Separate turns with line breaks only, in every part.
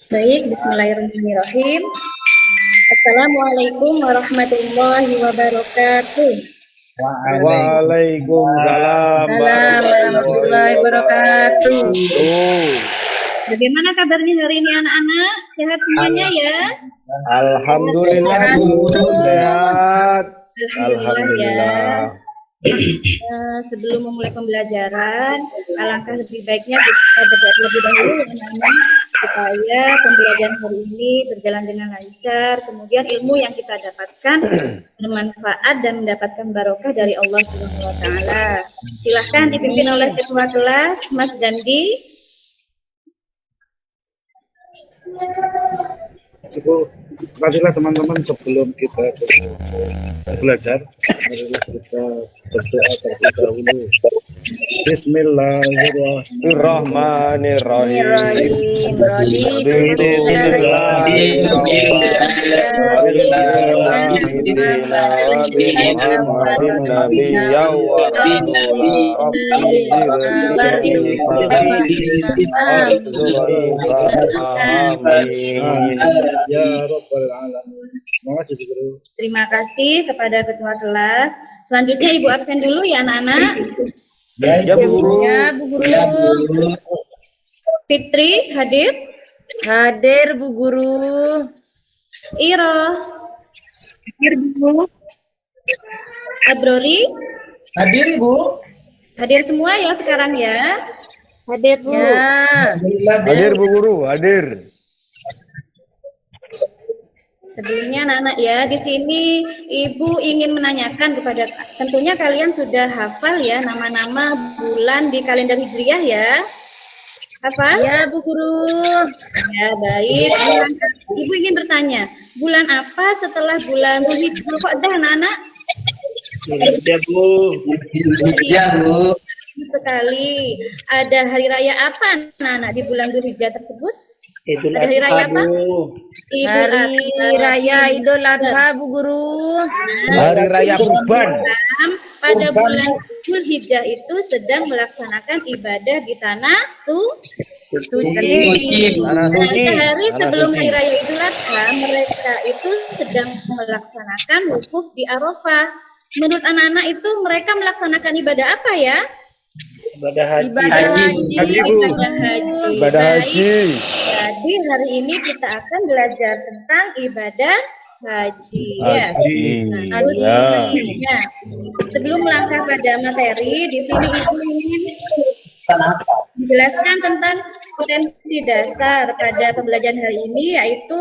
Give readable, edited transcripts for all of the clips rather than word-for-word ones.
Baik, bismillahirrahmanirrahim. Assalamualaikum warahmatullahi wabarakatuh.
Waalaikumsalam
warahmatullahi wabarakatuh.
Bagaimana kabarnya hari ini anak-anak? Sehat semuanya ya?
Alhamdulillah, sehat.
Alhamdulillah. Sebelum memulai pembelajaran, alangkah lebih baiknya kita berdoa lebih dahulu anak-anak supaya pembelajaran hari ini berjalan dengan lancar. Kemudian ilmu yang kita dapatkan bermanfaat dan mendapatkan barokah dari Allah Subhanahu wa taala. Silahkan dipimpin oleh ketua kelas Mas Dandi.
Marilah teman-teman sebelum kita belajar, marilah kita berdoa terlebih dahulu.
Bismillahirrahmanirrahim.
Ya Rabbal Alamin. Terima kasih Guru.
Terima kasih kepada ketua kelas. Selanjutnya Ibu absen dulu ya anak-anak.
Ya, Bu Guru.
Ya, Bu Guru.
Fitri hadir.
Hadir, Bu Guru.
Iro. Hadir Bu. Abrori.
Hadir Ibu.
Hadir semua ya sekarang ya.
Hadir, Bu. Ya.
Hadir, Bu Guru, hadir.
Sebelumnya anak-anak ya, di sini Ibu ingin menanyakan kepada, tentunya kalian sudah hafal ya nama-nama bulan di kalender Hijriah ya? Hafal?
Ya, Bu Guru.
Ya, baik. Ibu ingin bertanya, bulan apa setelah bulan Dzulhijjah? Kok dah anak-anak?
Dzulhijjah Bu. Dzulhijjah Bu.
Sekali. Ada hari raya apa anak-anak di bulan Dzulhijjah tersebut?
Idul
Ada hari raya
Adha
apa?
Bu.
Hari Raya Idul Adha, Bu Guru.
Hari Raya Kurban.
Pada bulan Dzulhijjah itu sedang melaksanakan ibadah di tanah suci.
Tanah suci.
Sehari sebelum hari raya Idul Adha, mereka itu sedang melaksanakan wukuf di Arafah. Menurut anak-anak itu mereka melaksanakan ibadah apa ya?
Ibadah haji.
Ibadah haji.
Ibadah haji.
Ibadah haji.
Jadi hari ini kita akan belajar tentang ibadah haji. Ya. Terus selanjutnya, sebelum melangkah pada materi, di sini Ibu ingin menjelaskan tentang potensi dasar pada pembelajaran hari ini, yaitu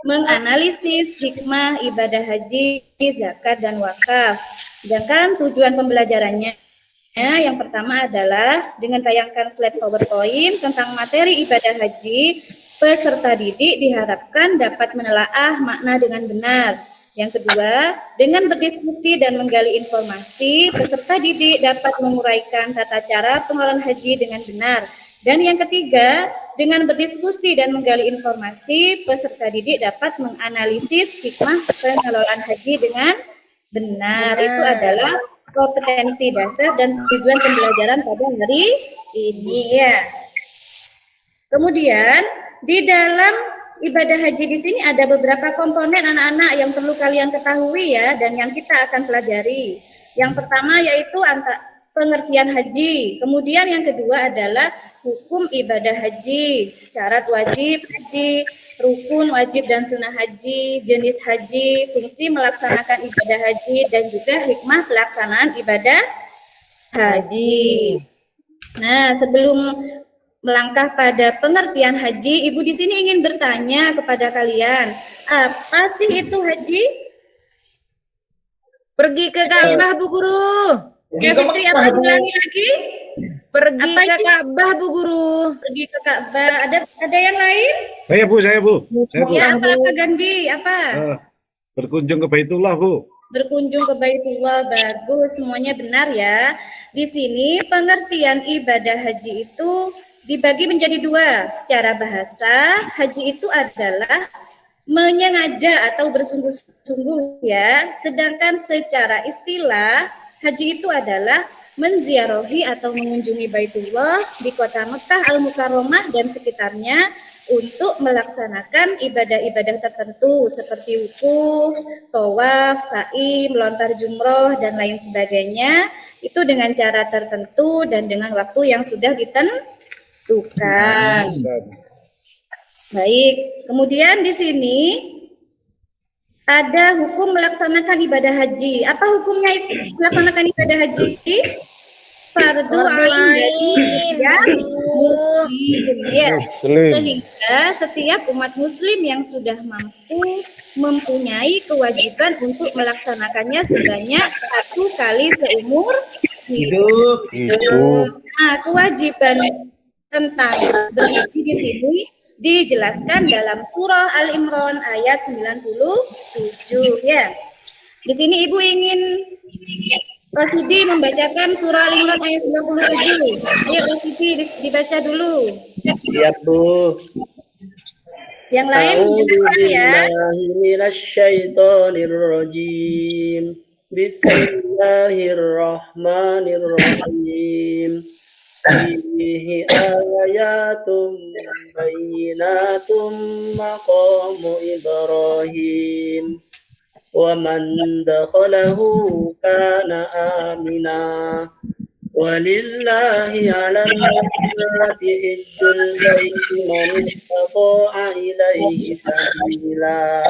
menganalisis hikmah ibadah haji, zakat, dan wakaf. Sedangkan tujuan pembelajarannya yang pertama adalah dengan tayangkan slide PowerPoint tentang materi ibadah haji, peserta didik diharapkan dapat menelaah makna dengan benar. Yang kedua, dengan berdiskusi dan menggali informasi, peserta didik dapat menguraikan tata cara pengelolaan haji dengan benar. Dan yang ketiga, dengan berdiskusi dan menggali informasi, peserta didik dapat menganalisis hikmah pengelolaan haji dengan benar. Itu adalah kompetensi dasar dan tujuan pembelajaran pada hari ini ya. Kemudian di dalam ibadah haji di sini ada beberapa komponen anak-anak yang perlu kalian ketahui ya dan yang kita akan pelajari. Yang pertama yaitu pengertian haji. Kemudian yang kedua adalah hukum ibadah haji, syarat wajib haji, rukun wajib dan sunnah haji, jenis haji, fungsi melaksanakan ibadah haji, dan juga hikmah pelaksanaan ibadah haji. Nah, sebelum melangkah pada pengertian haji, Ibu di sini ingin bertanya kepada kalian, apa sih itu haji?
Pergi ke Ka'bah, Bu Guru.
Ya, Fitri, apa ulangi lagi?
Pergi
Apa
ke
sih?
Ka'bah, Bu Guru.
Pergi ke Ka'bah. Ada yang lain?
Saya Bu.
Ya, apa Gandhi? Apa?
Berkunjung ke Baitullah Bu.
Berkunjung ke Baitullah, bagus, semuanya benar ya. Di sini pengertian ibadah haji itu dibagi menjadi dua. Secara bahasa, haji itu adalah menyengaja atau bersungguh-sungguh ya. Sedangkan secara istilah, haji itu adalah menziarahi atau mengunjungi Baitullah di kota Mekah Al-Mukarramah dan sekitarnya untuk melaksanakan ibadah-ibadah tertentu seperti wukuf, tawaf, sa'i, melontar jumroh, dan lain sebagainya, itu dengan cara tertentu dan dengan waktu yang sudah ditentukan. Baik, kemudian di sini ada hukum melaksanakan ibadah haji. Apa hukumnya melaksanakan ibadah haji? Fardu ain dari muslim, ya. Sehingga setiap umat muslim yang sudah mampu mempunyai kewajiban untuk melaksanakannya sebanyak 1 kali seumur hidup. Nah, kewajiban tentang berhaji di sini dijelaskan dalam surah Al-Imran ayat 97, ya. Di sini Ibu ingin Rosidi membacakan surah Al-Imran ayat 97. Ayo Rosidi dibaca dulu.
Siap, Bu.
Yang lain dengarkan ya.
A'udzubillahiminasyaitonirrajim. Bismillahirrahmanirrahim. Fihi ayatum bayyinatum maqamu Ibrahim. Wa man dakhalahu kana amina. Walillahi 'alan nasi hajjul baiti man istata'a ilaihi sabila.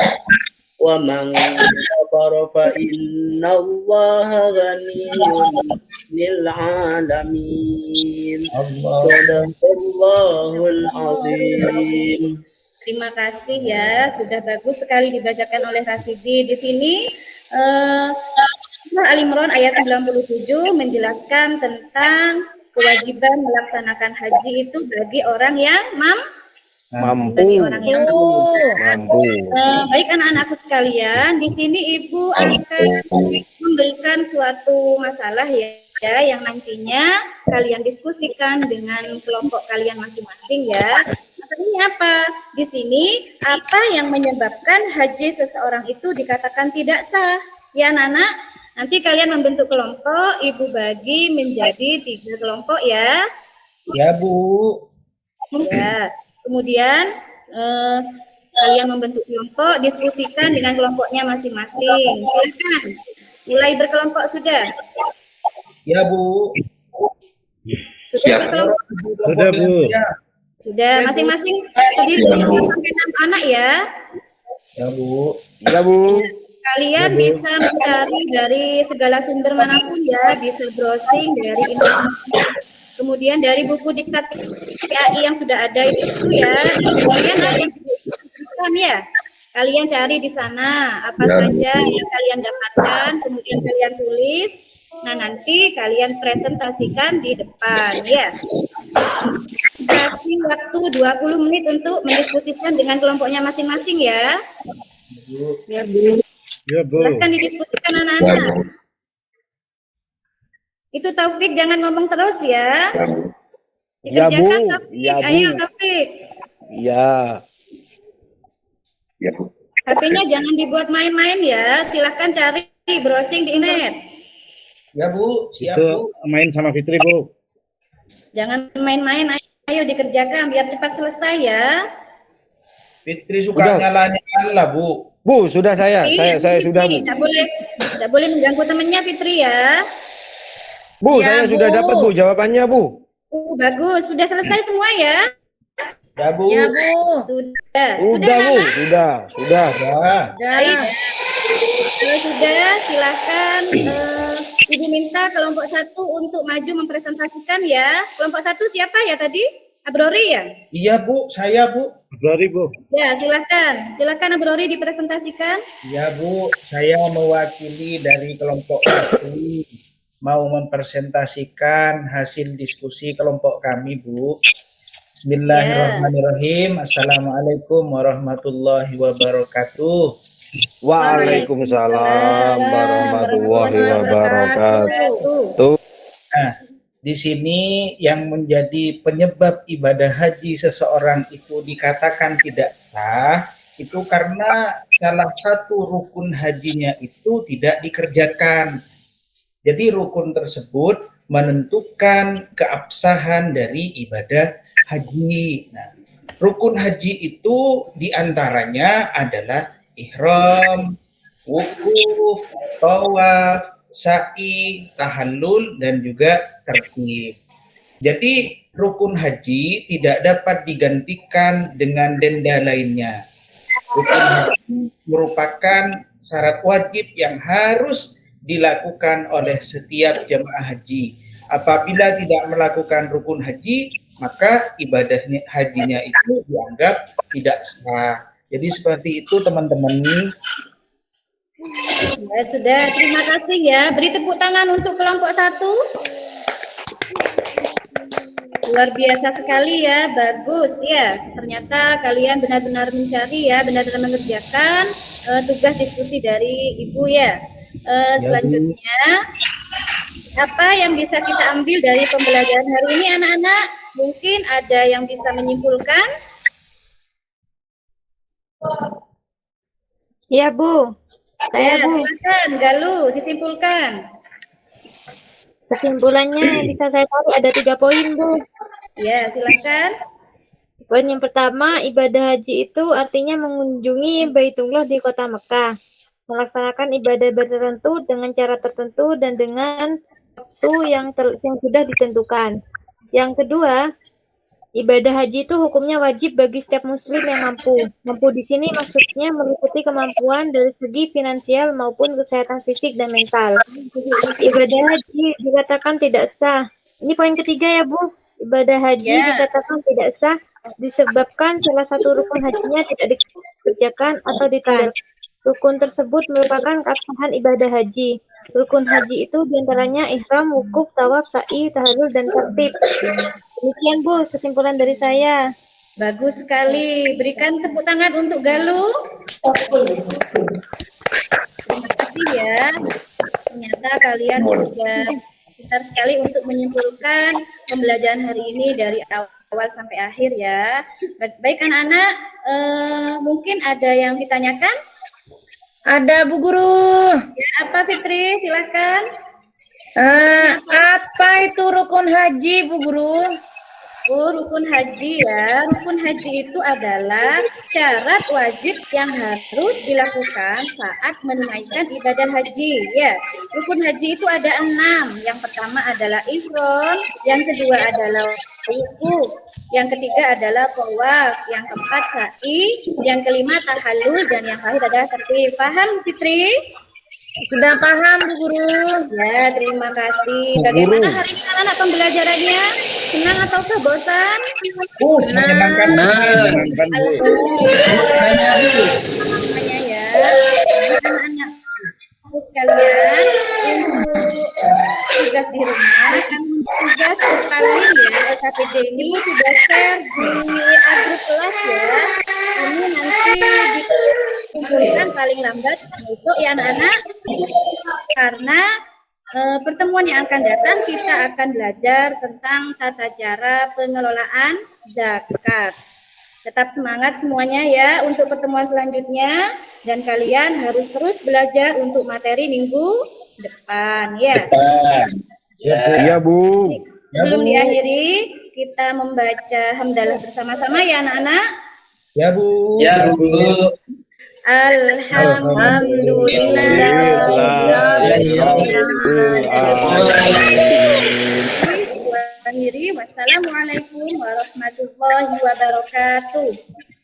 Wa man kafara fa innallaha ghaniyyun 'anil 'alamin. Shadaqallahul 'azim.
Terima kasih ya, sudah bagus sekali dibacakan oleh Rasidi. Di sini surah Al-Imran ayat 97 menjelaskan tentang kewajiban melaksanakan haji itu bagi orang yang
Mampu.
bagi orang yang
Mampu.
baik anak-anakku sekalian, di sini Ibu akan memberikan suatu masalah ya yang nantinya kalian diskusikan dengan kelompok kalian masing-masing ya. Masalahnya apa? Di sini apa yang menyebabkan haji seseorang itu dikatakan tidak sah? Ya anak-anak, nanti kalian membentuk kelompok, Ibu bagi menjadi 3 kelompok ya.
Ya, Bu.
Ya. Kemudian kalian membentuk kelompok, diskusikan dengan kelompoknya masing-masing. Silakan. Mulai berkelompok sudah.
Ya, Bu.
Sudah berkelompok.
Sudah, Bu.
Sudah masing-masing terdiri dari 6 anak ya.
Ya, Bu.
Ya, Bu.
Kalian bisa mencari dari segala sumber manapun ya, bisa browsing dari internet. Kemudian dari buku diktat PAI yang sudah ada itu ya, kemudian ada yang sudah ya. Kalian cari di sana apa saja yang kalian dapatkan, kemudian kalian tulis. Nah, nanti kalian presentasikan di depan ya. Kasih waktu 20 menit untuk mendiskusikan dengan kelompoknya masing-masing ya.
Ya, Bu.
Silahkan didiskusikan anak-anak. Itu Taufik jangan ngomong terus ya.
Ya, Bu.
Dikerjakan Taufik.
Ya, Bu.
Ayo Taufik.
Ya.
HP-nya jangan dibuat main-main ya. Silahkan cari browsing di internet.
Ya, Bu. Siap,
Itu
Bu.
main sama Fitri, Bu.
Jangan main-main. Ayo dikerjakan biar cepat selesai ya.
Fitri
Sudah.
suka nyala-nyala lah, Bu.
Bu, sudah saya sudah, Bu.
Tidak boleh mengganggu temannya Fitri ya.
Bu,
Ya,
saya
Bu.
sudah dapat, Bu, jawabannya, Bu.
Bagus. Sudah selesai semua ya.
Ya, Bu.
Ya, Bu.
Sudah.
Sudah, Bu.
Nana?
Sudah.
Ya.
Baik. Kalau sudah, silakan Ibu minta kelompok 1 untuk maju mempresentasikan ya. Kelompok 1 siapa ya tadi? Abrori ya?
Iya, Bu. Saya, Bu.
Februari, Bu.
Ya, silakan. Silakan Abrori dipresentasikan.
Ya, Bu. Saya mewakili dari kelompok kami mau mempresentasikan hasil diskusi kelompok kami, Bu. Bismillahirrahmanirrahim. Assalamualaikum warahmatullahi wabarakatuh.
Waalaikumsalam warahmatullahi wabarakatuh.
Nah, di sini yang menjadi penyebab ibadah haji seseorang itu dikatakan tidak sah, itu karena salah satu rukun hajinya itu tidak dikerjakan. Jadi rukun tersebut menentukan keabsahan dari ibadah haji. Nah, Rukun haji itu diantaranya adalah ihram, wukuf, tawaf, sa'i, tahallul, dan juga tertib. Jadi rukun haji tidak dapat digantikan dengan denda lainnya. Rukun haji merupakan syarat wajib yang harus dilakukan oleh setiap jemaah haji. Apabila tidak melakukan rukun haji, maka ibadahnya hajinya itu dianggap tidak sah. Jadi seperti itu teman-teman.
Ya, sudah, terima kasih ya. Beri tepuk tangan untuk kelompok 1. Luar biasa sekali ya, bagus ya. Ternyata kalian benar-benar mencari ya, benar-benar mengerjakan tugas diskusi dari Ibu ya. Selanjutnya, apa yang bisa kita ambil dari pembelajaran hari ini anak-anak? Mungkin ada yang bisa menyimpulkan?
Iya, Bu.
Ya,
Bu.
silakan Galuh, disimpulkan.
Kesimpulannya bisa saya tarik ada 3 poin, Bu.
Ya, silakan.
Poin yang pertama, ibadah haji itu artinya mengunjungi Baitullah di kota Mekah, melaksanakan ibadah tertentu dengan cara tertentu dan dengan waktu yang sudah ditentukan. Yang kedua, ibadah haji itu hukumnya wajib bagi setiap muslim yang mampu. Mampu di sini maksudnya meliputi kemampuan dari segi finansial maupun kesehatan fisik dan mental. Ibadah haji dikatakan tidak sah. Ini poin ketiga ya, Bu. Ibadah haji dikatakan tidak sah disebabkan salah satu rukun hajinya tidak dikerjakan atau ditinggalkan. Rukun tersebut merupakan keabsahan ibadah haji. Rukun haji itu diantaranya ihram, wukuf, tawaf, sa'i, tahallul, dan tertib. Demikian Bu, kesimpulan dari saya.
Bagus sekali. Berikan tepuk tangan untuk Galuh. Terima kasih ya. Ternyata kalian sudah pintar sekali untuk menyimpulkan pembelajaran hari ini dari awal sampai akhir ya. Baik anak-anak, mungkin ada yang ditanyakan?
Ada Bu Guru.
Ya, apa Fitri? Silahkan.
Apa itu rukun haji, Bu Guru?
Oh, rukun haji ya. Rukun haji itu adalah syarat wajib yang harus dilakukan saat menunaikan ibadah haji. Ya, rukun haji itu ada 6. Yang pertama adalah ihram, yang kedua adalah wukuf, yang ketiga adalah tawaf, yang keempat sa'i, yang kelima tahallul, dan yang terakhir adalah tertib. Paham, Fitri?
Sudah paham, Bu Guru.
Ya, terima kasih. Bagaimana hari ini anak pembelajarannya? Senang atau bosan?
Menyenangkan sekali.
Alhamdulillah. Makanya ya, anak-anak aku sekalian untuk tugas di rumah, tugas paling ya LKPD ini sudah share di WA grup kelas ya. Ini nanti dikumpulkan paling lambat besok ya anak-anak, karena pertemuan yang akan datang kita akan belajar tentang tata cara pengelolaan zakat. Tetap semangat semuanya ya untuk pertemuan selanjutnya, dan kalian harus terus belajar untuk materi minggu depan ya.
Iya, Bu.
Sebelum diakhiri, kita membaca hamdalah bersama-sama ya anak-anak.
Ya Bu.
Ya Bu.
Wassalamualaikum warahmatullahi wabarakatuh.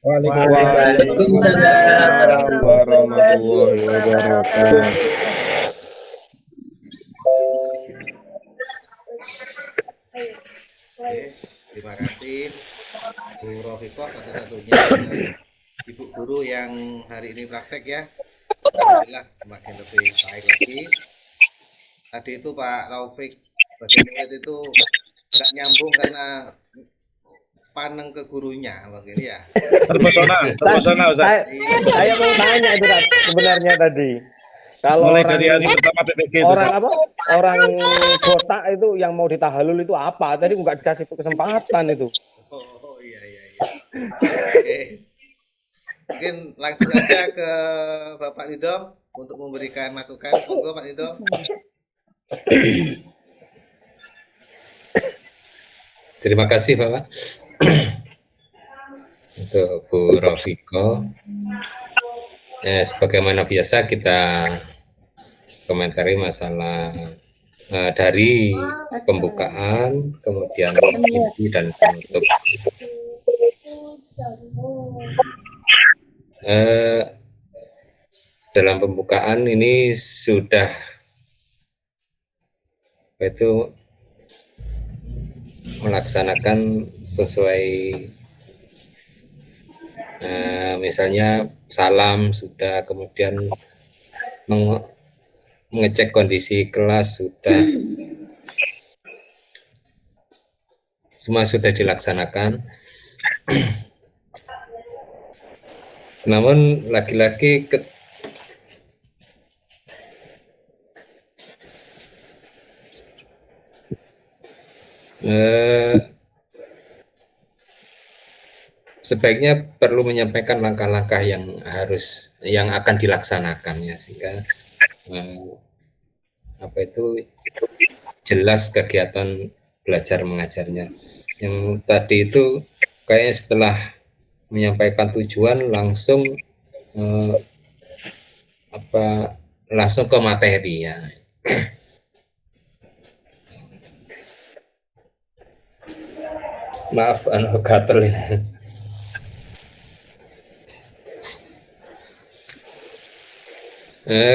Waalaikumsalam warahmatullahi wabarakatuh.
Terima kasih Bu Rofiqah satu-satunya Ibu Guru yang hari ini praktek ya. Alhamdulillah makin lebih baik lagi. Tadi itu Pak Taufik bagi murid itu nggak nyambung karena paneng ke gurunya begini ya.
Terpesona Ustaz.
Saya mau tanya itu Kak, sebenarnya tadi. Kalau
Mulai
orang,
dari hari pertama PPG itu.
orang apa? Orang botak itu yang mau ditahalul itu apa? Tadi nggak dikasih kesempatan itu.
Oh iya. Oke. Mungkin langsung aja ke Bapak Nidom untuk memberikan masukan. Monggo Pak Nidom.
Terima kasih Bapak. untuk Bu Rofiko. Sebagaimana biasa kita komentari masalah dari pembukaan, kemudian inti dan penutup. Dalam pembukaan ini sudah itu melaksanakan sesuai misalnya salam sudah, kemudian mengecek kondisi kelas sudah, semua sudah dilaksanakan. Namun lagi-lagi sebaiknya perlu menyampaikan langkah-langkah yang akan dilaksanakan ya, sehingga jelas kegiatan belajar mengajarnya. Yang tadi itu kayaknya setelah menyampaikan tujuan langsung langsung ke materi ya. Maaf, gatel ini.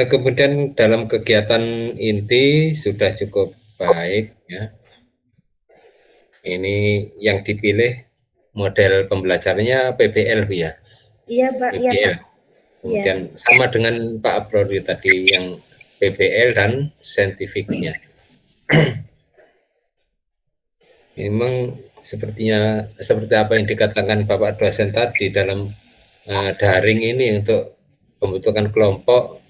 Kemudian dalam kegiatan inti sudah cukup baik ya. Ini yang dipilih model pembelajarannya PBL ya.
Iya Pak.
PBL.
Iya, Pak.
Kemudian sama dengan Pak Abrori tadi yang PBL dan saintifiknya. Memang seperti apa yang dikatakan Bapak dosen tadi dalam daring ini untuk pembentukan kelompok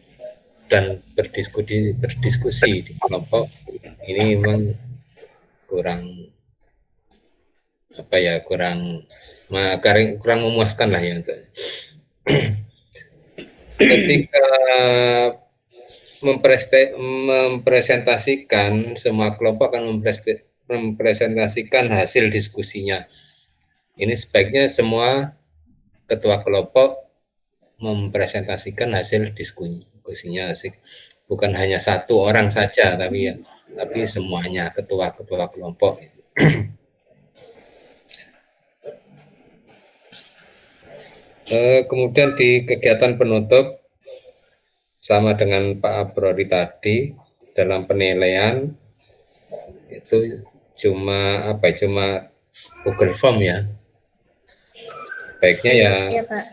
dan berdiskusi di kelompok ini memang kurang memuaskan lah ya. Ketika mempresentasikan, semua kelompok akan mempresentasikan hasil diskusinya. Ini sebaiknya semua ketua kelompok mempresentasikan hasil diskusinya, bukan hanya satu orang saja, tapi semuanya ketua kelompok. Kemudian di kegiatan penutup sama dengan Pak Abrori tadi, dalam penilaian itu cuma Google Form ya. Baiknya ya, Pak,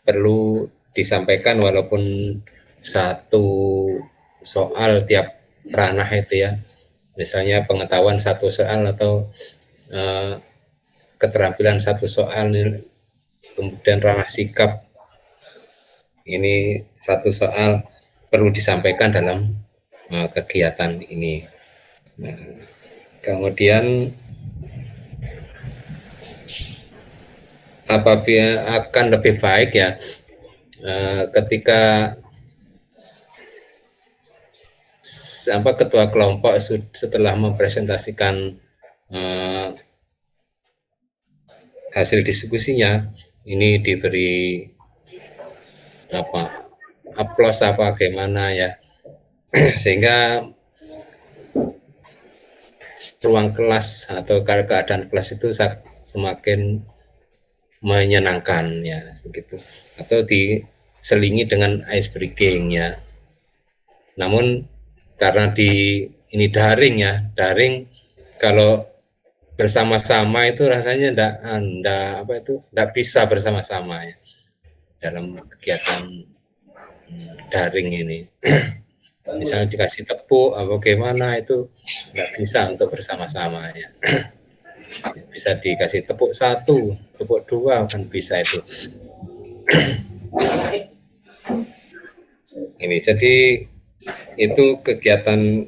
perlu disampaikan walaupun satu soal tiap ranah itu ya. Misalnya pengetahuan satu soal atau keterampilan satu soal, kemudian ranah sikap ini satu soal perlu disampaikan dalam kegiatan ini. Nah, kemudian apabila akan lebih baik ya ketika ketua kelompok setelah mempresentasikan hasil diskusinya ini diberi aplaus bagaimana ya, sehingga ruang kelas atau keadaan kelas itu semakin menyenangkan ya, begitu, atau diselingi dengan ice breaking ya. Namun karena ini daring ya, kalau bersama-sama itu rasanya enggak bisa bersama-sama ya dalam kegiatan daring ini. Misalnya dikasih tepuk atau bagaimana itu enggak bisa untuk bersama-sama ya. Bisa dikasih tepuk 1, tepuk 2 kan bisa itu. Ini jadi itu kegiatan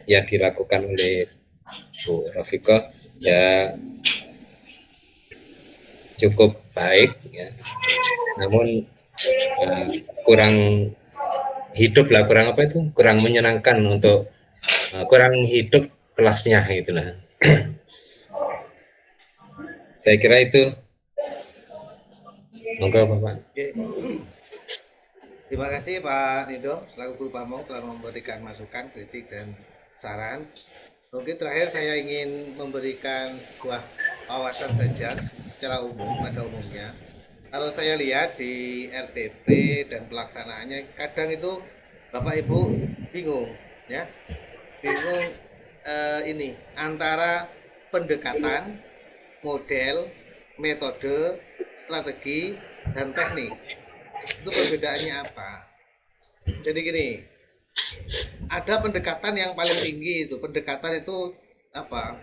yang dilakukan oleh Bu Rofiko ya, cukup baik ya. Namun kurang hidup lah, kurang menyenangkan untuk kurang hidup kelasnya itulah. Saya kira itu Monggo Bapak.
Oke. Terima kasih Pak Nido selaku Guru Pamong telah memberikan masukan, kritik dan saran. Mungkin terakhir saya ingin memberikan sebuah wawasan saja secara umum pada umumnya. Kalau saya lihat di RPP dan pelaksanaannya kadang itu Bapak Ibu bingung ya. Bingung ini antara pendekatan, model, metode, strategi dan teknik. Itu perbedaannya apa? Jadi gini, ada pendekatan yang paling tinggi itu. Pendekatan itu apa?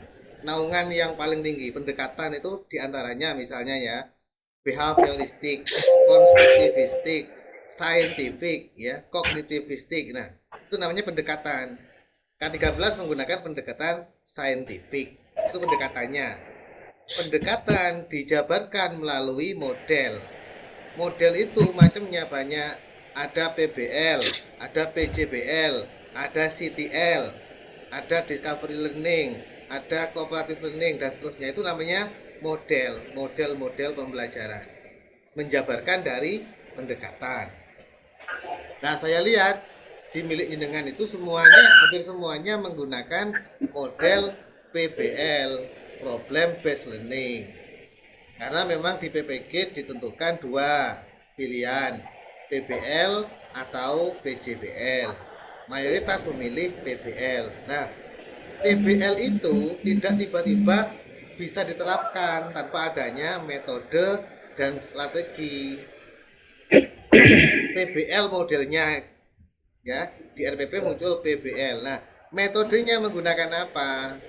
Naungan yang paling tinggi. Pendekatan itu diantaranya misalnya ya, behavioristik, konstruktivistik, scientific, ya, kognitivistik. Nah, itu namanya pendekatan. K13 menggunakan pendekatan scientific. Itu pendekatannya. Pendekatan dijabarkan melalui model. Model itu macamnya banyak. Ada PBL, ada PJBL, ada CTL, ada Discovery Learning, ada Cooperative Learning dan seterusnya. Itu namanya model pembelajaran. Menjabarkan dari pendekatan. Nah, saya lihat di milik jenengan itu hampir semuanya menggunakan model PBL, Problem Based Learning. Karena memang di PPG ditentukan dua pilihan, PBL atau PJBL. Mayoritas memilih PBL. Nah, PBL itu tidak tiba-tiba bisa diterapkan tanpa adanya metode dan strategi. PBL modelnya ya, di RPP muncul PBL. Nah, metodenya menggunakan apa?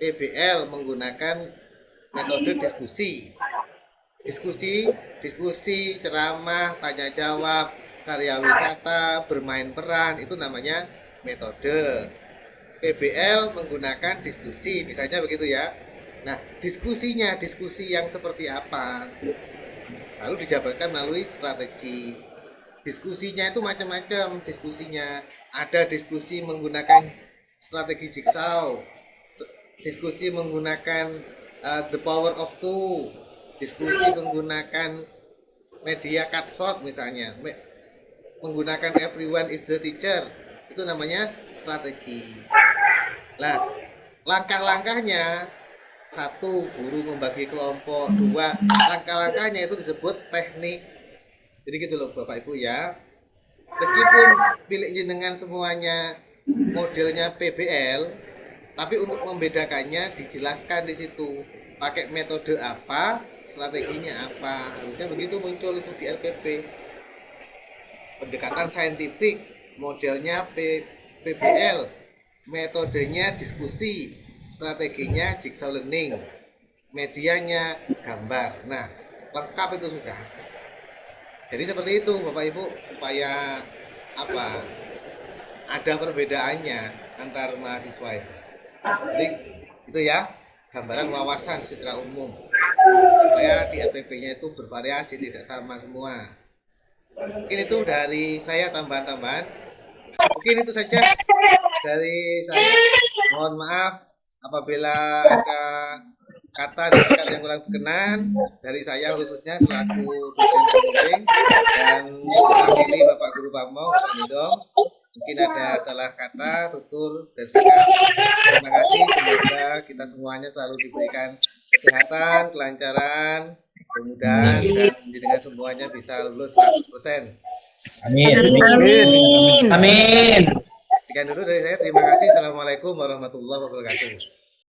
PBL menggunakan metode diskusi, ceramah, tanya jawab, karya wisata, bermain peran, itu namanya metode. PBL menggunakan diskusi, misalnya begitu ya. Nah, diskusi yang seperti apa? Lalu dijabarkan melalui strategi. Diskusinya itu macam-macam diskusinya. Ada diskusi menggunakan strategi jigsaw, diskusi menggunakan the power of two, diskusi menggunakan media cut short misalnya, menggunakan everyone is the teacher, itu namanya strategi. Nah, langkah-langkahnya, satu, guru membagi kelompok, dua, langkah-langkahnya itu disebut teknik. Jadi gitu loh Bapak Ibu ya. Meskipun milik jenengan semuanya modelnya PBL, tapi untuk membedakannya dijelaskan di situ pakai metode apa, strateginya apa. Harusnya begitu muncul itu di RPP. Pendekatan saintifik, modelnya PBL, metodenya diskusi, strateginya jigsaw learning, medianya gambar. Nah, lengkap itu sudah. Jadi seperti itu Bapak Ibu, supaya apa? Ada perbedaannya antar mahasiswa itu. Jadi itu ya, gambaran wawasan secara umum supaya di RPP-nya itu bervariasi, tidak sama semua. Mungkin itu dari saya tambahan-tambahan. Mungkin itu saja dari saya. Mohon maaf apabila ada kata dan kata yang kurang berkenan dari saya khususnya selaku dosen pembimbing dan mewakili Bapak Guru Pamong Pak Nidom. Mungkin ada salah kata, tutur, dan sikap. Terima kasih, semoga kita semuanya selalu diberikan kesehatan, kelancaran, kemudahan, dan dengan semuanya bisa lulus 100%.
Amin.
Amin.
Sekian dulu dari saya, terima kasih. Assalamualaikum warahmatullahi wabarakatuh.